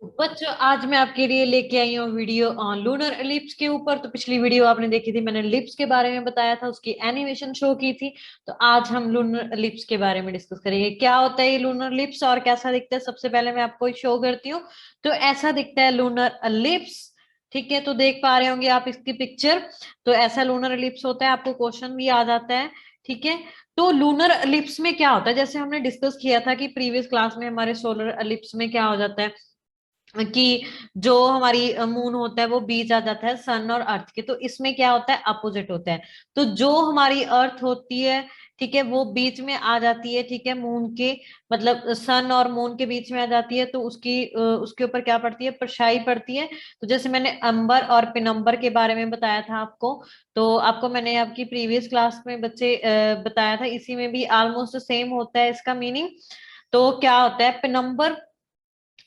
बच्चों आज मैं आपके लिए लेके आई हूँ वीडियो लूनर एलिप्स के ऊपर। तो पिछली वीडियो आपने देखी थी, मैंने लिप्स के बारे में बताया था, उसकी एनिमेशन शो की थी। तो आज हम लूनर लिप्स के बारे में डिस्कस करेंगे, क्या होता है ये लूनर लिप्स और कैसा दिखता है। सबसे पहले मैं आपको शो करती हूँ। तो ऐसा दिखता है लूनर लिप्स। ठीक है, तो देख पा रहे होंगे आप इसकी पिक्चर। तो ऐसा लूनर लिप्स होता है, आपको क्वेश्चन भी आ जाता है। ठीक है, तो लूनर लिप्स में क्या होता है, जैसे हमने डिस्कस किया था कि प्रीवियस क्लास में हमारे सोलर लिप्स में क्या हो जाता है कि जो हमारी मून होता है वो बीच आ जाता है सन और अर्थ के। तो इसमें क्या होता है, अपोजिट होता है। तो जो हमारी अर्थ होती है, ठीक है, वो बीच में आ जाती है, ठीक है, मून के, मतलब सन और मून के बीच में आ जाती है। तो उसके ऊपर क्या पड़ती है, परछाई पड़ती है। तो जैसे मैंने अंबर और पिनम्बर के बारे में बताया था आपको, तो आपको मैंने आपकी प्रीवियस क्लास में बच्चे बताया था, इसी में भी ऑलमोस्ट सेम होता है इसका मीनिंग। तो क्या होता है, पिनम्बर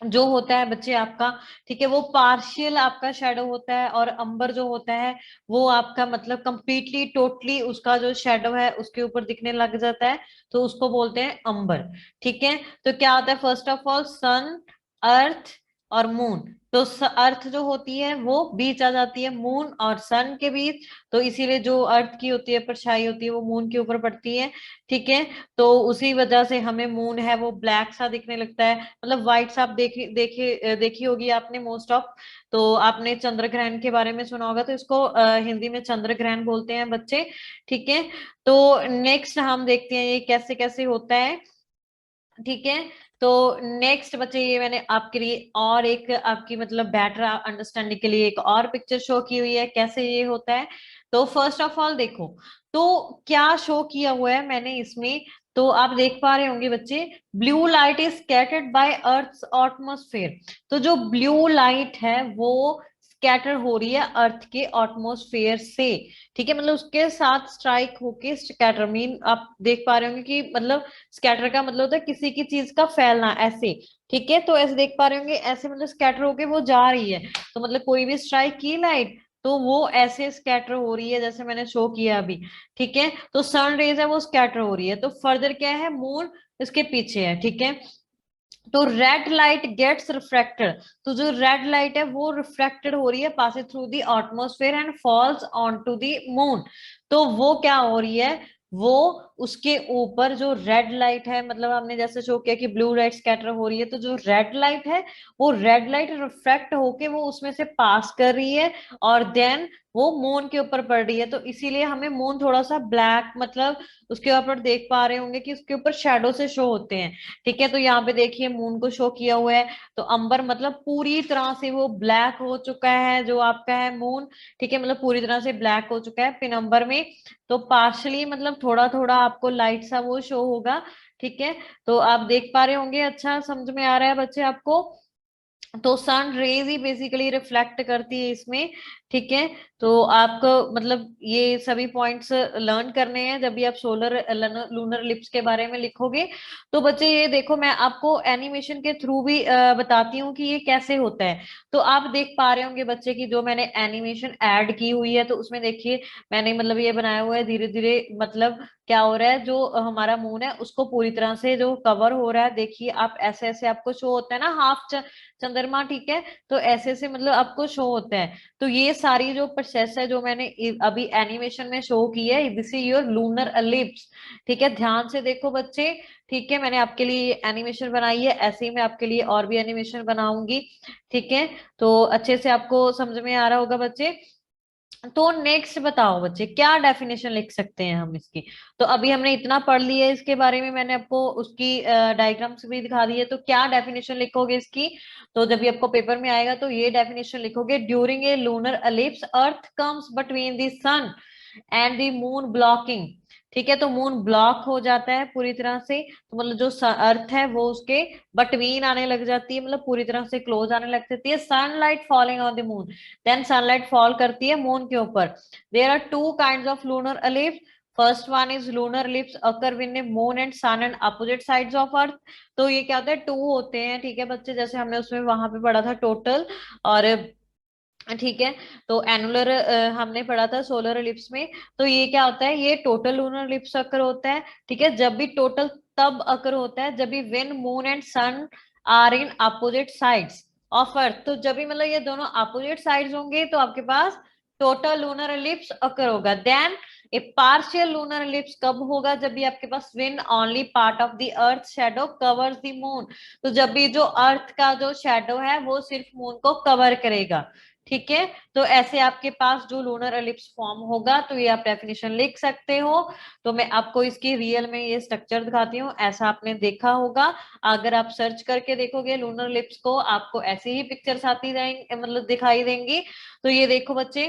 जो होता है बच्चे आपका, ठीक है, वो पार्शियल आपका शेडो होता है, और अंबर जो होता है वो आपका मतलब कंप्लीटली टोटली उसका जो शेडो है उसके ऊपर दिखने लग जाता है। तो उसको बोलते हैं अंबर। ठीक है, तो क्या होता है, फर्स्ट ऑफ ऑल सन, अर्थ और मून। तो अर्थ जो होती है वो बीच आ जाती है मून और सन के बीच। तो इसीलिए जो अर्थ की होती है परछाई होती है वो मून के ऊपर पड़ती है। ठीक है, तो उसी वजह से हमें मून है वो ब्लैक सा दिखने लगता है, मतलब व्हाइट सा। आप देखी होगी आपने मोस्ट ऑफ। तो आपने चंद्र ग्रहण के बारे में सुना होगा, तो इसको हिंदी में चंद्र ग्रहण बोलते हैं बच्चे। ठीक है, तो नेक्स्ट हम देखते हैं ये कैसे कैसे होता है। ठीक है, तो नेक्स्ट बच्चे ये मैंने आपके लिए और एक आपकी मतलब बेटर अंडरस्टैंडिंग के लिए एक और पिक्चर शो की हुई है कैसे ये होता है। तो फर्स्ट ऑफ ऑल देखो, तो क्या शो किया हुआ है मैंने इसमें। तो आप देख पा रहे होंगे बच्चे, blue light is scattered by Earth atmosphere. तो जो ब्लू लाइट है वो स्कैटर हो रही है अर्थ के एटमॉस्फेयर से। ठीक है, मतलब उसके साथ स्ट्राइक होके स्कैटर मीन आप देख पा रहे होंगे कि मतलब स्कैटर का मतलब होता है किसी की चीज का फैलना ऐसे। ठीक है, तो ऐसे देख पा रहे होंगे, ऐसे मतलब स्कैटर होके वो जा रही है। तो मतलब कोई भी स्ट्राइक की लाइट, तो वो ऐसे स्कैटर हो रही है जैसे मैंने शो किया अभी। ठीक है, तो सन रेज है वो स्कैटर हो रही है। तो फर्दर क्या है, मून इसके पीछे है। ठीक है, तो रेड लाइट गेट्स रिफ्रैक्टेड। तो जो रेड लाइट है वो रिफ्रैक्टेड हो रही है passing through the atmosphere and falls on to the moon. तो वो क्या हो रही है, वो उसके ऊपर जो रेड लाइट है, मतलब हमने जैसे शो किया कि ब्लू लाइट स्कैटर हो रही है, तो जो रेड लाइट है वो रेड लाइट रिफ्रैक्ट होके वो उसमें से पास कर रही है, और देन वो मून के ऊपर पड़ रही है। तो इसीलिए हमें मून थोड़ा सा ब्लैक, मतलब उसके ऊपर देख पा रहे होंगे कि उसके ऊपर शेडो से शो होते हैं। ठीक है, तो यहाँ पे देखिए मून को शो किया हुआ है। तो अंबर मतलब पूरी तरह से वो ब्लैक हो चुका है जो आपका है मून। ठीक है, मतलब पूरी तरह से ब्लैक हो चुका है पिनम्बर में। तो पार्शली मतलब थोड़ा थोड़ा आपको लाइट सा वो शो होगा। ठीक है, तो आप देख पा रहे होंगे, अच्छा समझ में आ रहा है बच्चे आपको। तो सन रेज ही बेसिकली रिफ्लेक्ट करती है इसमें। ठीक है, तो आपको मतलब ये सभी पॉइंट्स लर्न करने हैं जब भी आप सोलर लूनर लिप्स के बारे में लिखोगे। तो बच्चे ये देखो, मैं आपको एनिमेशन के थ्रू भी बताती हूँ कि ये कैसे होता है। तो आप देख पा रहे होंगे बच्चे की जो मैंने एनिमेशन ऐड की हुई है, तो उसमें देखिए मैंने मतलब ये बनाया हुआ है धीरे धीरे, मतलब क्या हो रहा है, जो हमारा मून है उसको पूरी तरह से जो कवर हो रहा है, देखिए आप ऐसे ऐसे आपको शो होता है ना हाफ चंद्रमा। ठीक है, तो ऐसे ऐसे मतलब आपको शो होता है। तो ये सारी जो प्रोसेस है जो मैंने अभी एनिमेशन में शो की है, this is your lunar ellipse. ठीक है, ध्यान से देखो बच्चे। ठीक है, मैंने आपके लिए एनिमेशन बनाई है, ऐसे ही मैं आपके लिए और भी एनिमेशन बनाऊंगी। ठीक है, तो अच्छे से आपको समझ में आ रहा होगा बच्चे। तो नेक्स्ट बताओ बच्चे, क्या डेफिनेशन लिख सकते हैं हम इसकी। तो अभी हमने इतना पढ़ लिया है इसके बारे में, मैंने आपको उसकी डायग्राम्स भी दिखा दी है। तो क्या डेफिनेशन लिखोगे इसकी, तो जब भी आपको पेपर में आएगा तो ये डेफिनेशन लिखोगे, during a lunar eclipse Earth comes between the sun and the moon blocking. ठीक है, तो मून ब्लॉक हो जाता है पूरी तरह से, तो मतलब जो अर्थ है वो उसके बटवीन आने लग जाती है, मतलब पूरी तरह से क्लोज आने लग जाती है। Sunlight falling on the moon, then sunlight fall करती है मून के ऊपर। There are two kinds of lunar eclipse. First one is lunar eclipse occur when moon and sun and opposite sides of Earth. तो ये क्या होता है, to होते हैं। ठीक है बच्चे, जैसे हमने उसमें वहां पे पढ़ा था टोटल और ठीक है, तो एनुलर हमने पढ़ा था सोलर एलिप्स में। तो ये क्या होता है, ये टोटल लूनर एलिप्स अकर होता है। ठीक है, जब भी टोटल तब अकर होता है जब भी when moon and sun are in opposite sides. Of Earth. तो जब भी मतलब ये दोनों अपोजिट साइड्स होंगे तो आपके पास टोटल लूनर एलिप्स अकर होगा। Then a partial lunar eclipse कब होगा? जब भी आपके पास when only part of the earth shadow covers the moon. तो जब भी जो अर्थ का जो शेडो है वो सिर्फ मून को कवर करेगा, ठीक है। तो ऐसे आपके पास जो लूनर एलिप्स फॉर्म होगा, तो ये आप डेफिनेशन लिख सकते हो। तो मैं आपको इसकी रियल में ये स्ट्रक्चर दिखाती हूँ, ऐसा आपने देखा होगा। अगर आप सर्च करके देखोगे लूनर लिप्स को, आपको ऐसी ही पिक्चर्स आती रहेंगी, मतलब दिखाई देंगी। तो ये देखो बच्चे,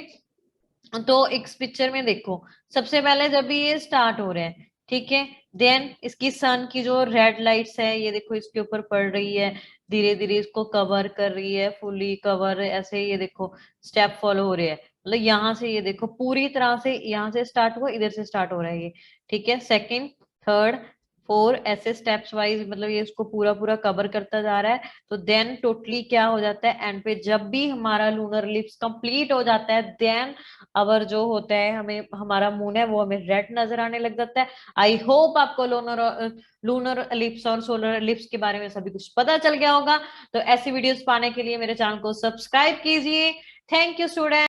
तो इस पिक्चर में देखो, सबसे पहले जब भी ये स्टार्ट हो रहे हैं, ठीक है, देन इसकी सन की जो रेड लाइट्स है ये देखो इसके ऊपर पड़ रही है, धीरे धीरे इसको कवर कर रही है, फुली कवर, ऐसे ये देखो स्टेप फॉलो हो रहे हैं। मतलब यहाँ से ये देखो पूरी तरह से यहाँ से स्टार्ट हुआ, इधर से स्टार्ट हो रहा है ये, ठीक है। सेकंड, थर्ड, फोर, ऐसे स्टेप्स वाइज मतलब ये इसको पूरा पूरा कवर करता जा रहा है। तो देन टोटली क्या हो जाता है एंड पे, जब भी हमारा लूनर लिप्स कंप्लीट हो जाता है, देन अवर जो होता है, हमें हमारा मून है वो हमें रेड नजर आने लग जाता है। आई होप आपको लूनर एलिप्स और सोलर एलिप्स के बारे में सभी कुछ पता चल गया होगा। तो ऐसी वीडियोस पाने के लिए मेरे चैनल को सब्सक्राइब कीजिए। Thank you student.